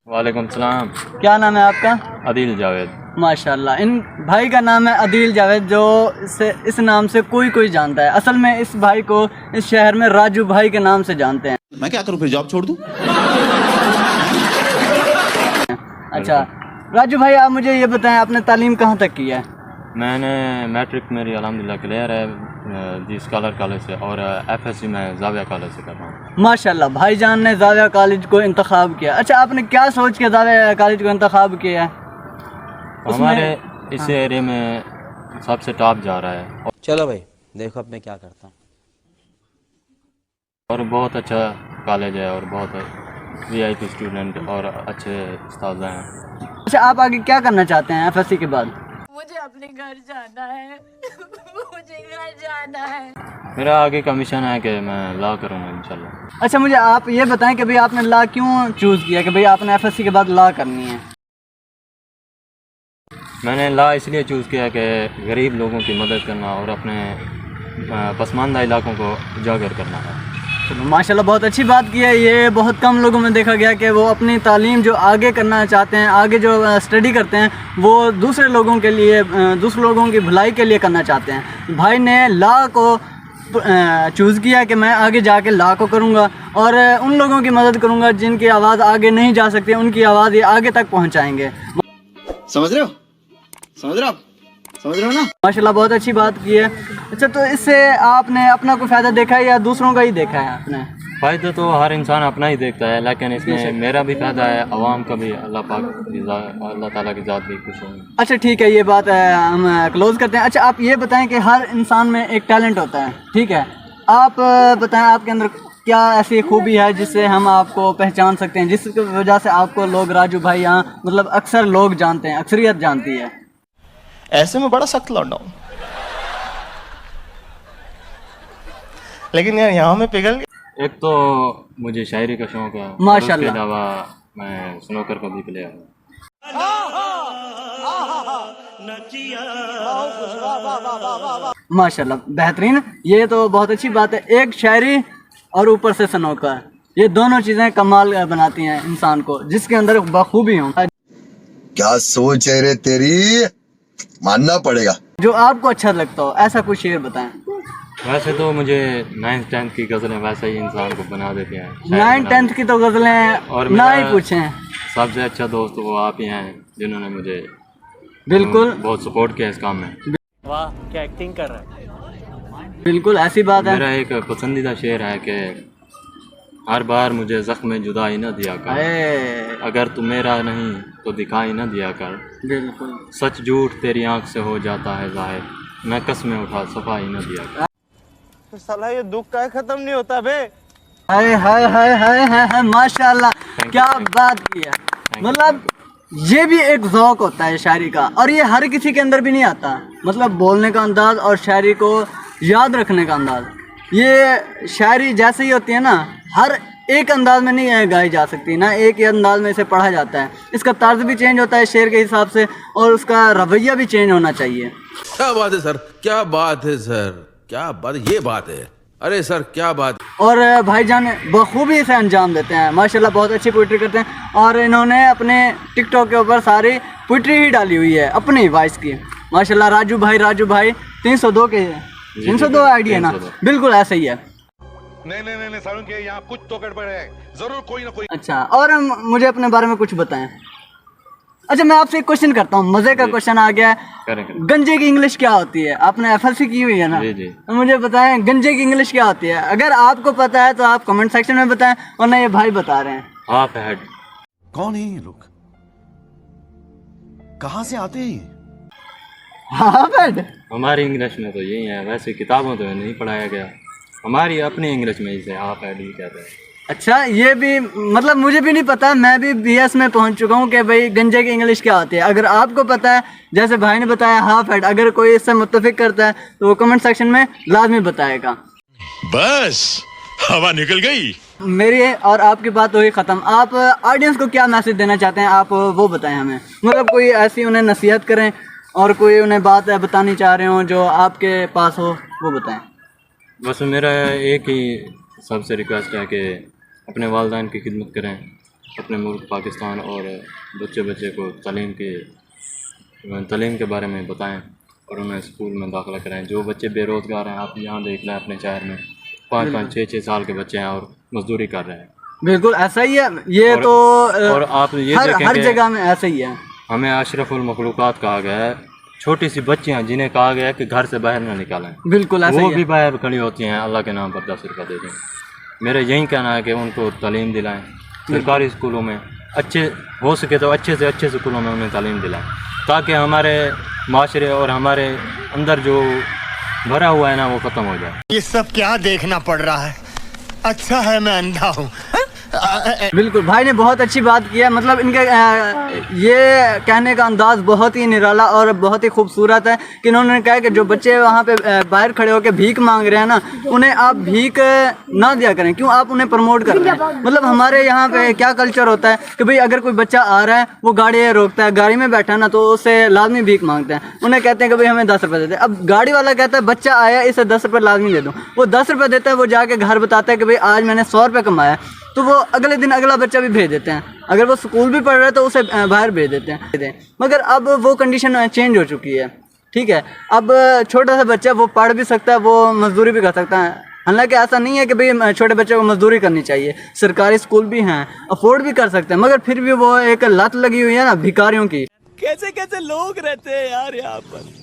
वालेकुम सलाम। क्या नाम है आपका? आदिल जावेद। माशाल्लाह, इन भाई का नाम है आदिल जावेद, जो इस नाम से कोई जानता है। असल में इस भाई को इस शहर में राजू भाई के नाम से जानते हैं। मैं क्या करूं, फिर जॉब छोड़ दूं? अच्छा राजू भाई, आप मुझे ये बताएं, आपने तालीम कहाँ तक की है? मैंने मैट्रिक मेरी अल्हम्दुलिल्लाह क्लियर है जी स्कॉलर कॉलेज से, और एफएससी में जाविया कॉलेज से कर रहा हूँ। माशाल्लाह, भाईजान ने जाविया कॉलेज को इंतखाब किया। अच्छा, आपने क्या सोच के जाविया कॉलेज को इंतखाब किया है? हमारे इस एरिया में सबसे टॉप जा रहा है। चलो भाई देखो अब मैं क्या करता हूँ। और बहुत अच्छा कॉलेज है और बहुत वीआईपी स्टूडेंट और अच्छे उस्ताद हैं। अच्छा, आप आगे क्या करना चाहते हैं एफएससी के बाद? मुझे अपने घर जाना है। मुझे घर जाना है। मेरा आगे का मिशन है कि मैं लॉ करूँगा इंशाल्लाह। अच्छा, मुझे आप ये बताएं कि भाई आपने लॉ क्यों चूज़ किया, कि भाई आपने एफएससी के बाद लॉ करनी है? मैंने लॉ इसलिए चूज़ किया कि गरीब लोगों की मदद करना और अपने पसमानदा इलाकों को उजागर करना है। माशाल्लाह, बहुत अच्छी बात की है। ये बहुत कम लोगों में देखा गया कि वो अपनी तालीम जो आगे करना चाहते हैं, आगे जो स्टडी करते हैं, वो दूसरे लोगों के लिए, दूसरे लोगों की भलाई के लिए करना चाहते हैं। भाई ने लॉ को चूज़ किया कि मैं आगे जाके लॉ को करूँगा और उन लोगों की मदद करूँगा जिनकी आवाज़ आगे नहीं जा सकती, उनकी आवाज़ ये आगे तक पहुँचाएँगे। समझ रहे हो? समझ रहे हो ना? माशाल्लाह, बहुत अच्छी बात की है। अच्छा, तो इससे आपने अपना कोई फ़ायदा देखा है या दूसरों का ही देखा है आपने? फ़ायदा तो हर इंसान अपना ही देखता है, लेकिन इसमें मेरा भी फ़ायदा है, अवाम का भी, अल्लाह ताला की ज़ात भी खुश होगी। अच्छा ठीक है, ये बात हम क्लोज़ करते हैं। अच्छा, आप ये बताएं कि हर इंसान में एक टैलेंट होता है, ठीक है? आप बताएं आपके अंदर क्या ऐसी खूबी है जिससे हम आपको पहचान सकते हैं, जिसकी वजह से आपको लोग राजू भाई यहाँ मतलब अक्सर लोग जानते हैं, अक्सरियत जानती है? ऐसे में बड़ा सख्त लौंडा हूं, लेकिन यार यहाँ में पिघल गया। एक तो मुझे शायरी का शौक है, माशाल्लाह। उसके अलावा मैं स्नूकर का भी प्लेयर हूँ। माशाल्लाह, बेहतरीन। ये तो बहुत अच्छी बात है। एक शायरी और ऊपर से स्नूकर, ये दोनों चीज़ें कमाल बनाती हैं इंसान को, जिसके अंदर बखूबी हों। क्या सोच है रे तेरी, मानना पड़ेगा। जो आपको अच्छा लगता हो ऐसा कोई शेर बताएं। वैसे तो मुझे 9th 10th की गज़लें वैसे ही इंसान को बना देते हैं। 9th 10th की तो गज़लें और ना ही पूछें। सबसे अच्छा दोस्त वो आप ही हैं, जिन्होंने मुझे बिल्कुल बहुत सपोर्ट किया इस काम में। वाह क्या एक्टिंग कर रहा है। बिल्कुल ऐसी बात है। मेरा एक पसंदीदा शेर है कि हर बार मुझे ज़ख्म जुदाई न दिया कर, अगर तू मेरा नहीं तो दिखाई न दिया कर। बिल्कुल सच झूठ तेरी आंख से हो जाता है जाहिर, मैं कसमें उठा सफाई न दिया कर। तो साला ये दुख का खत्म नहीं होता बे। हाय हाय हाय हाय हाय, माशाल्लाह क्या बात की है। मतलब ये भी एक ज़ौक़ होता है शायरी का, और ये हर किसी के अंदर भी नहीं आता। मतलब बोलने का अंदाज़ और शायरी को याद रखने का अंदाज़, ये शायरी जैसे ही होती है ना, हर एक अंदाज में नहीं गाई जा सकती ना, एक ही अंदाज में इसे पढ़ा जाता है। इसका तर्ज भी चेंज होता है शेर के हिसाब से, और उसका रवैया भी चेंज होना चाहिए। क्या बात है सर, क्या बात है सर, क्या बात, ये बात है, अरे सर क्या बात। और भाईजान बखूबी इसे अंजाम देते हैं, माशाल्लाह बहुत अच्छी पोइट्री करते हैं। और इन्होंने अपने टिकटॉक के ऊपर सारी पोइट्री ही डाली हुई है अपनी वॉइस की। माशाल्लाह राजू भाई 302 के 302 आईडी है ना, बिल्कुल ऐसा ही है। नहीं सारुण के यहाँ कुछ तो गड़बड़ है, जरूर कोई ना कोई। अच्छा, और मुझे अपने बारे में कुछ बताएं। अच्छा, मैं आपसे एक क्वेश्चन करता हूँ, मजे का क्वेश्चन आ गया है। गंजे की इंग्लिश क्या होती है? आपने एफएलसी की हुई है ना? जी। तो मुझे बताएं गंजे की इंग्लिश क्या होती है। अगर आपको पता है तो आप कमेंट सेक्शन में बताएं, वरना ये भाई बता रहे हैं। Half head. कौन है ये लोग, कहाँ से आते हैं? हाफ हेड हमारी इंग्लिश में तो यही है, वैसे किताबों तो नहीं पढ़ाया गया, हमारी अपनी इंग्लिश में इसे हाफ हेड ही कहते हैं। अच्छा, ये भी मतलब मुझे भी नहीं पता, मैं भी बीएस में पहुंच चुका हूं कि भाई गंजे की इंग्लिश क्या होती है। अगर आपको पता है, जैसे भाई ने बताया हाफ हेड, अगर कोई इससे मुत्तफिक करता है तो वो कमेंट सेक्शन में लाजमी बताएगा। बस हवा निकल गई। मेरी और आपकी बात हुई ख़त्म। आप ऑडियंस को क्या मैसेज देना चाहते हैं, आप वो बताएं हमें। मतलब कोई ऐसी उन्हें नसीहत करें और कोई उन्हें बात बतानी चाह रहे हो जो आपके पास हो, वो बताएं। बस मेरा एक ही सबसे रिक्वेस्ट है कि अपने वालिदैन की खिदमत करें, अपने मुल्क पाकिस्तान और बच्चे को तालीम के बारे में बताएं और उन्हें स्कूल में दाखिला कराएं। जो बच्चे बेरोज़गार हैं, आप यहाँ देख लें अपने शहर में 5-5, 6-6 साल के बच्चे हैं और मजदूरी कर रहे हैं। बिल्कुल ऐसा ही है ये। और आप ये हर जगह में ऐसा ही है। हमें अशरफुल मखलूक़ात कहा गया है। छोटी सी बच्चियाँ जिन्हें कहा गया है कि घर से बाहर ना निकालें, बिल्कुल ऐसा वो ही भी है। बाहर खड़ी होती हैं, अल्लाह के नाम पर 10 रुपये दे दें। मेरा यही कहना है कि उनको तालीम दिलाएं, सरकारी स्कूलों में अच्छे हो सके तो अच्छे से अच्छे स्कूलों में उन्हें तालीम दिलाएं, ताकि हमारे माशरे और हमारे अंदर जो भरा हुआ है ना वो ख़त्म हो जाए। ये सब क्या देखना पड़ रहा है? अच्छा है मैं अंधा हूँ। बिल्कुल भाई ने बहुत अच्छी बात की है। मतलब इनके ये कहने का अंदाज़ बहुत ही निराला और बहुत ही खूबसूरत है कि इन्होंने कहा कि जो बच्चे वहाँ पे बाहर खड़े होकर भीख मांग रहे हैं ना, उन्हें आप भीख ना दिया करें। क्यों आप उन्हें प्रमोट कर रहे हैं? मतलब हमारे यहाँ पे क्या कल्चर होता है कि भाई अगर कोई बच्चा आ रहा है, वो गाड़ी रोकता है, गाड़ी में बैठा ना, तो उससे लाजमी भीख मांगते हैं। उन्हें कहते हैं कि भाई हमें 10 रुपये देते हैं। अब गाड़ी वाला कहता है बच्चा आया, इसे 10 रुपये लाजमी दे दो। वो 10 रुपये देता है, वो जाके घर बताता है कि भाई आज मैंने 100 रुपये कमाया, तो वो अगले दिन अगला बच्चा भी भेज देते हैं। अगर वो स्कूल भी पढ़ रहा है तो उसे बाहर भेज देते हैं। मगर अब वो कंडीशन चेंज हो चुकी है, ठीक है। अब छोटा सा बच्चा वो पढ़ भी सकता है, वो मजदूरी भी कर सकता है। हालांकि ऐसा नहीं है कि भाई छोटे बच्चे को मजदूरी करनी चाहिए, सरकारी स्कूल भी हैं, अफोर्ड भी कर सकते हैं, मगर फिर भी वो एक लत लगी हुई है ना भिखारियों की। कैसे कैसे लोग रहते हैं यार यहाँ पर।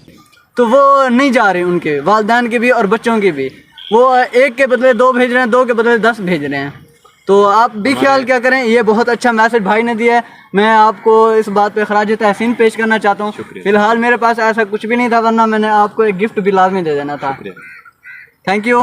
तो वो नहीं जा रहे, उनके वालिदैन के भी और बच्चों के भी। वो 1 के बदले 2 भेज रहे हैं, 2 के बदले 10 भेज रहे हैं। तो आप भी ख्याल क्या करें। ये बहुत अच्छा मैसेज भाई ने दिया है। मैं आपको इस बात पे खराज तहसीन पेश करना चाहता हूँ। फिलहाल मेरे पास ऐसा कुछ भी नहीं था, वरना मैंने आपको एक गिफ्ट भी लाजमी दे देना था। Thank you.